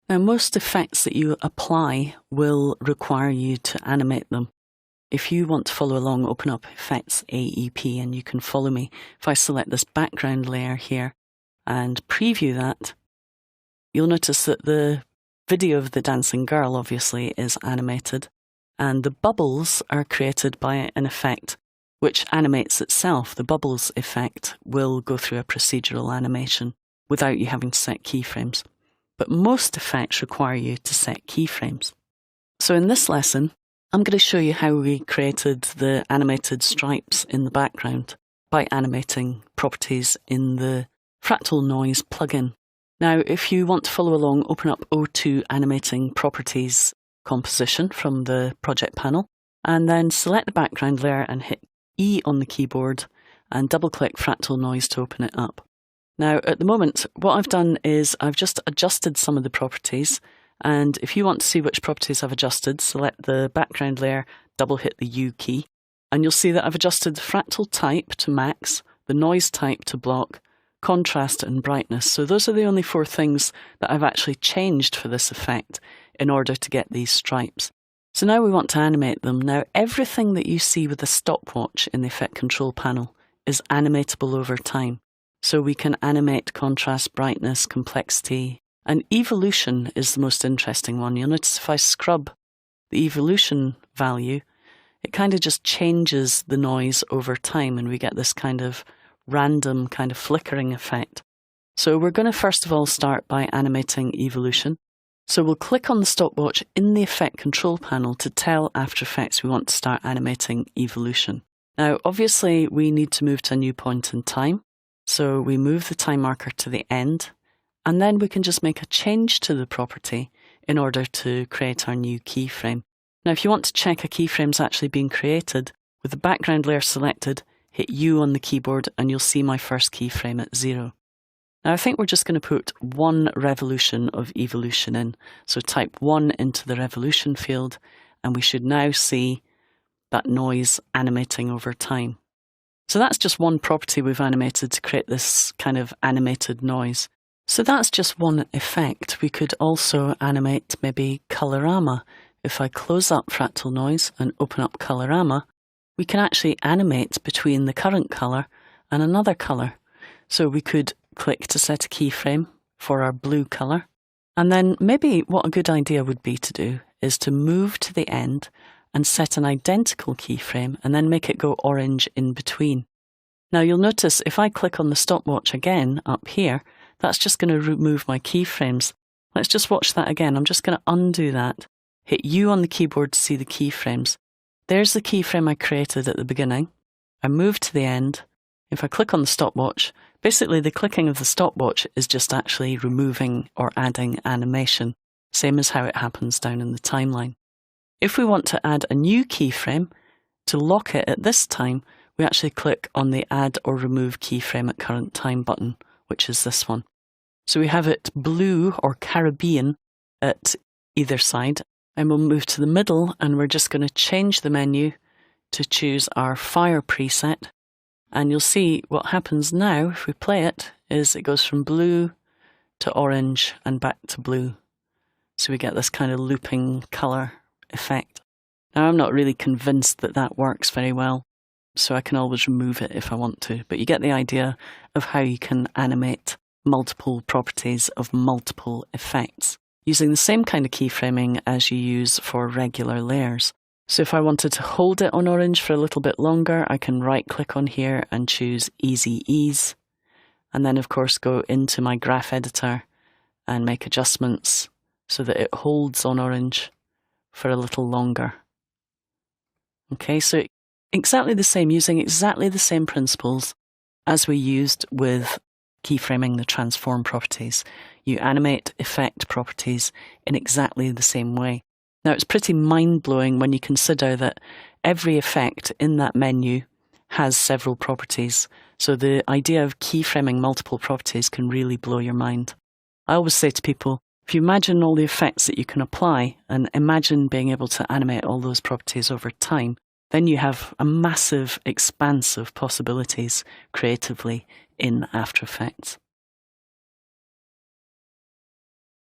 Now, most effects that you apply will require you to animate them. If you want to follow along, open up Effects AEP and you can follow me. If I select this background layer here and preview that, you'll notice that the video of the dancing girl obviously is animated, and the bubbles are created by an effect which animates itself. The bubbles effect will go through a procedural animation without you having to set keyframes. But most effects require you to set keyframes. So in this lesson, I'm going to show you how we created the animated stripes in the background by animating properties in the Fractal Noise plugin. Now, if you want to follow along, open up O2 Animating Properties Composition from the project panel, and then select the background layer and hit E on the keyboard and double-click Fractal Noise to open it up. Now, at the moment, what I've done is I've just adjusted some of the properties, and if you want to see which properties I've adjusted, select the background layer, double hit the U key, and you'll see that I've adjusted the fractal type to max, the noise type to block, contrast and brightness. So those are the only 4 things that I've actually changed for this effect in order to get these stripes. So now we want to animate them. Now, everything that you see with the stopwatch in the Effect Control panel is animatable over time. So we can animate contrast, brightness, complexity, and evolution is the most interesting one. You'll notice if I scrub the evolution value, it kind of just changes the noise over time and we get this kind of random kind of flickering effect. So we're going to first of all start by animating evolution. So we'll click on the stopwatch in the Effect Control panel to tell After Effects we want to start animating evolution. Now, obviously, we need to move to a new point in time. So we move the time marker to the end, and then we can just make a change to the property in order to create our new keyframe. Now, if you want to check a keyframe's actually been created, with the background layer selected, hit U on the keyboard and you'll see my first keyframe at 0. Now, I think we're just going to put 1 revolution of evolution in. So type 1 into the revolution field, and we should now see that noise animating over time. So that's just one property we've animated to create this kind of animated noise. So that's just one effect. We could also animate maybe Colorama. If I close up Fractal Noise and open up Colorama, we can actually animate between the current colour and another colour. So we could click to set a keyframe for our blue colour. And then maybe what a good idea would be to do is to move to the end and set an identical keyframe and then make it go orange in between. Now you'll notice if I click on the stopwatch again up here, that's just going to remove my keyframes. Let's just watch that again. I'm just going to undo that, hit U on the keyboard to see the keyframes. There's the keyframe I created at the beginning. I move to the end. If I click on the stopwatch, basically the clicking of the stopwatch is just actually removing or adding animation, same as how it happens down in the timeline. If we want to add a new keyframe, to lock it at this time, we actually click on the Add or Remove Keyframe at Current Time button, which is this one. So we have it blue or Caribbean at either side, and we'll move to the middle and we're just going to change the menu to choose our fire preset. And you'll see what happens now, if we play it, is it goes from blue to orange and back to blue. So we get this kind of looping colour effect. Now, I'm not really convinced that that works very well, so I can always remove it if I want to, but you get the idea of how you can animate multiple properties of multiple effects using the same kind of keyframing as you use for regular layers. So if I wanted to hold it on orange for a little bit longer, I can right click on here and choose Easy Ease, and then of course go into my graph editor and make adjustments so that it holds on orange for a little longer. Okay, so exactly the same, using exactly the same principles as we used with keyframing the transform properties. You animate effect properties in exactly the same way. Now, it's pretty mind-blowing when you consider that every effect in that menu has several properties. So the idea of keyframing multiple properties can really blow your mind. I always say to people, if you imagine all the effects that you can apply and imagine being able to animate all those properties over time, then you have a massive expanse of possibilities creatively in After Effects.